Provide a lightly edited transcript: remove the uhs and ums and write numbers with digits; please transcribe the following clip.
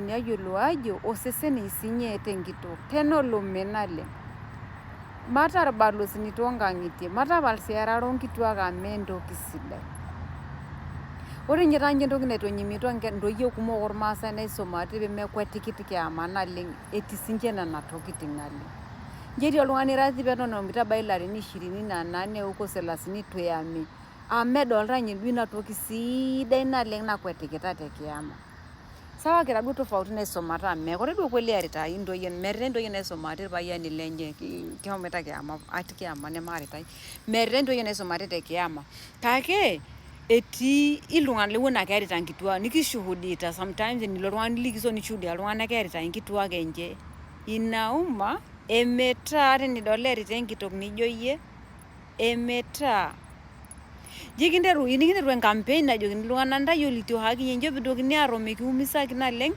petumokini ayiolou ajo osesen isinye eeta enkitok tenolo menale matar balosini toonkang'itie matapal sii erara onkituak amu entoki sidai. Ore ninye taa entoki naitonyimito ntoyie kumok ormaasai naisumate pemekwetiki kiama naleng etii sinche nena tokiting naleng. Njo etii oltung'ani radhi peton omitabai ilarin 28 huko 30 itu eyami amu medolta ninye duo ina toki sidai naleng nakwetikita te kiama. Sawa kira duo tofauti naisumata amu mekure duo kweli eeritai intoyie, meeritai intoyie naisumate irpayiani lenye kehomoita kiama ati kiama nemaaritai. Meeritai intoyie naisumate te kiama. Kake etii iltung'anak lewuon ake eerita nkituak nikishuhudita sometimes enilo oltung'ani likiso nishuhudia iltung'anak eerita nkituak enche. Inauma emetaa tenidol eerita enkitok nijo iyie emetaa. Nikinteru enkampeni najokini iltung'anak ntayiolito haki enche piitokini aaro mekiumisaki naleng